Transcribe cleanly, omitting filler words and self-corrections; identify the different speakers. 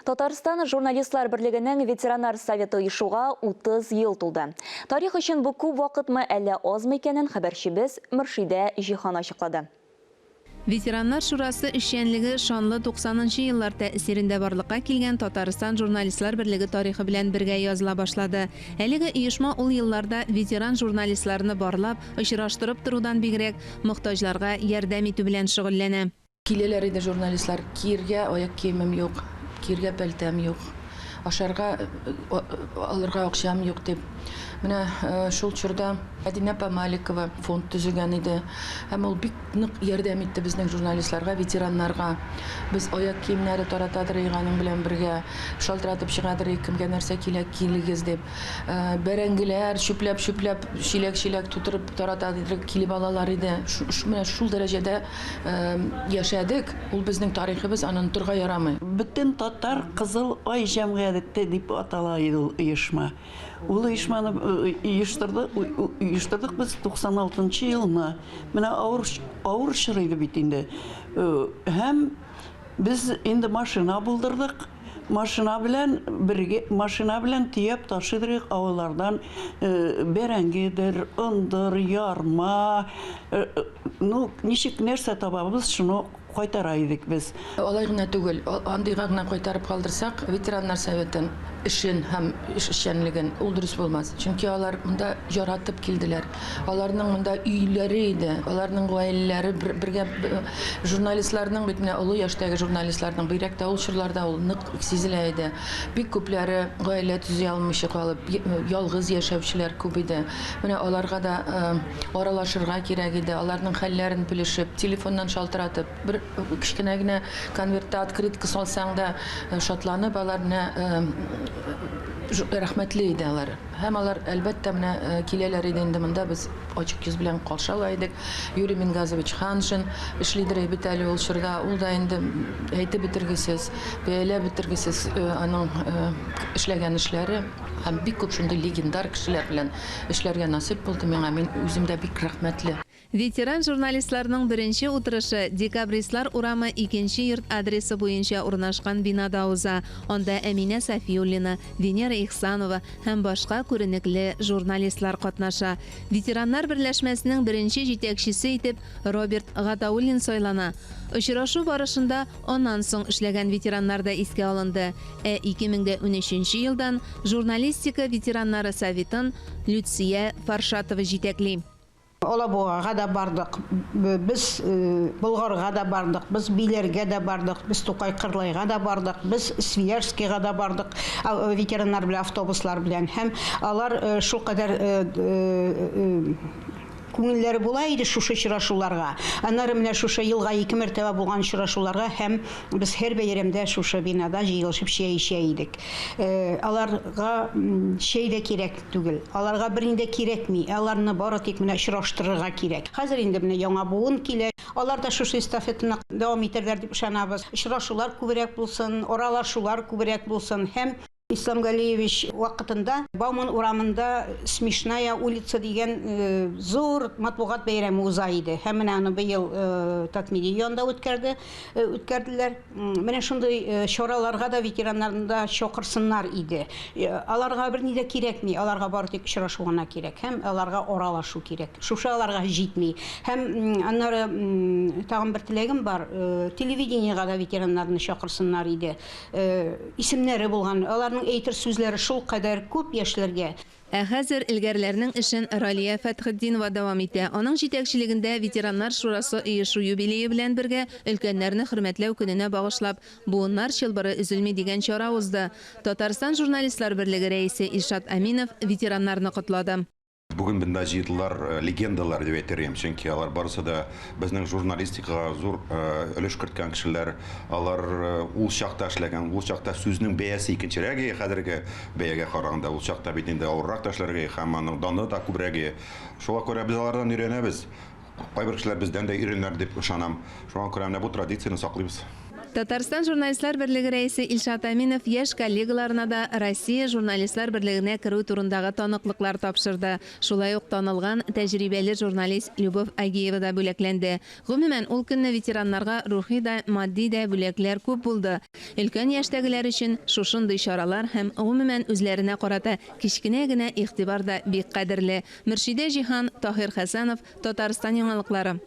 Speaker 1: Татарстан журналистлар бірлігінің ветеранар советы ұйышуға 30 ел тулды. Тарих үшін бұл көп вақытмы әлі аз мекенін хабаршыбыз Мұршиде Жихан ашықлады.
Speaker 2: Ветераннар шурасы эшчәнлеге шанлы 90-нчы еллар тәэсирендә барлыкка килгән Татарстан журналистлар берлеге тарихы белән бергә языла башлады. Әлеге оешма ул елларда ветеран журналистларны барлап, очраштырып торудан бигрәк мохтаҗларга ярдәм итү белән шөгыльләнә.
Speaker 3: Киләләр иде журналистлар, киергә аяк киемем юк, киергә пәлтәм юк, ашарга алырга акчам юк дип. Менә шул чорда Мәдинә Памаликова фонд төзегән иде. Һәм ул бик нык ярдәм итте безнең журналистларга, ветераннарга. Без аяк киемнәре таратадыр иганың белән бергә, шалтыратып чыгадыр кемгә нәрсә килегез дип. Бәрәңгеләр чүпләп, чиләк тутырып таратадыр килеп алалар иде. Менә шул дәрәҗәдә яшәдек. Ул безнең тарихыбыз, аны онытырга ярамый.
Speaker 4: Бөтен татар Кызыл Ай җәмгыяте дип атала иде ул оешма. Ул оешманы оештырдык без 96-нчы елны. Менә авыр чорыйды бит инде. Һәм без инде машина булдырдык. Машина белән тиеп ташыдык авыллардан бәрәңгедер, ындыр, ярма, ничек нәрсә табабыз, шуны кайтара идек без.
Speaker 3: Алай гына түгел, андыйга гына кайтарып калдырсак, ветераннар советын эшен һәм эшчәнлеген ул дөрес булмас. Чөнки алар монда яратып килделәр. Аларның монда өйләре иде, аларның гаиләләре бергә журналистларның бит менә олы яшьтәге журналистларның бигрәк тә ул чорларда ул нык сизелә иде. Бик күпләре гаилә төзи алмыйча калып, ялгыз яшәүчеләр күп иде. Менә аларга да аралашырга кирәк иде. Аларның хәлләрен белешеп, телефоннан шалтыратып, бер кичкенә генә конвертта открытка салсаң да шатланып аларны рәхмәтле иде алар. Һәм алар әлбәттә менә киләләр иде инде монда без ачык йөз белән каршыла идек. Юрий Мингазович Ханшин эшлидер бит әле ул чорда. Ул да инде әйтеп бетергесез, бәяләп бетергесез аның эшләгән эшләре. Һәм бик күп шундый легендар кешеләр белән эшләргә насыйп булды миңа. Мин үзем дә бик рәхмәтле.
Speaker 2: Ветеран журналистларның беренче утырышы Декабристлар урамы 2-нче йорт адресы буенча урнашкан бинада уза. Анда Әминә Сафиуллина, Венера Ихсанова һәм башка күренекле журналистлар катнаша. Ветераннар берләшмәсенең беренче җитәкчесе итеп Роберт Гатауллин сайлана. Очрашу барышында оннан соң эшләгән ветераннар да искә алынды. 2013 елдан журналистика ветераннары советын Люция Фаршатова җитәкли.
Speaker 5: Олабуга да бардык, без Болгарга да бардык, без Биләргә дә бардык, без Тукай Кырлайга да бардык, без Свияжскига да бардык, ветераннар белән автобуслар белән. Һәм алар шул кадәр күңелләре була иде шушы очрашуларга. Аннары менә шушы елга 2 мәртәбә булган очрашуларга һәм без һәр бәйрәмдә шушы бинада җыелышып чәй эчә идек. Аларга чәй дә кирәк түгел. Аларга бернидә кирәкми. Аларны бары тик менә очраштырырга кирәк. Хәзер инде менә яңа буын килә. Алар да шушы эстафетаны дәвам итәрләр дип ышанабыз. Очрашулар күбрәк булсын, аралашулар күбрәк булсын һәм Ислам Галиевич вакытында Бауман урамында Смешная улица дигән зур матбугат бәйрәме уза иде. Һәм менә аны быел Татмедионда үткәрделәр. Менә шундый чараларга да ветераннарны да чакырсыннар иде. Аларга берни дә кирәкми, аларга бары тик очрашу гына кирәк. Һәм аларга аралашу кирәк. Шушы аларга җитми. Һәм аннары тагын бер теләгем бар. Телевидениегә да ветераннарны чакырсыннар иде. Исемнәре булган әйтер сүзләре шул кадәр күп яшьләргә.
Speaker 2: Хәзер илгәрләрнең эшен Ралия Фәтхетдинова дәвам итә. Аның җитәкчелегендә ветераннар шурасы оешу юбилее белән бергә өлкәннәрне хөрмәтләү көненә багышлап буыннар чылбыры өзелми дигән чара узды. Татарстан журналистлар берлеге рәисе Ишат Аминов ветераннарны котлады.
Speaker 6: Бүген бында җыелдылар легендалар дип әйтәм, чөнки алар барысы да безнең журналистикага зур өлеш керткән кешеләр. Алар ул чакта эшләгән, ул чакта сүзнең бәясе икенчерәк, хәзерге бәягә караганда ул чакта бит инде авыррак эшләргә һәм аның даны да күбрәк. Шуңа күрә без алардан өйрәнәбез. Кайбер кешеләр бездән дә өйрәнәләр дип ышанам. Шуңа күрә менә бу традицияне саклыйбыз.
Speaker 2: Татарстан журналистлар берлеге рәисе Илшат Аминов яшь коллегаларына да Россия журналистлар берлегенә керү турындагы таныклыклар тапшырды. Шулай ук танылган тәҗрибәле журналист Любовь Агеева да бүләкләнде. Гомумән, ул көнне ветераннарга рухи да, матди да бүләкләр күп булды. Өлкән яшьтәгеләр өчен шушындый чаралар һәм гомумән үзләренә карата кичкенә генә игътибар да бик кадерле. Мөршидә Җиһан, Таһир Хәсәнов, Татарстан яңалыклары.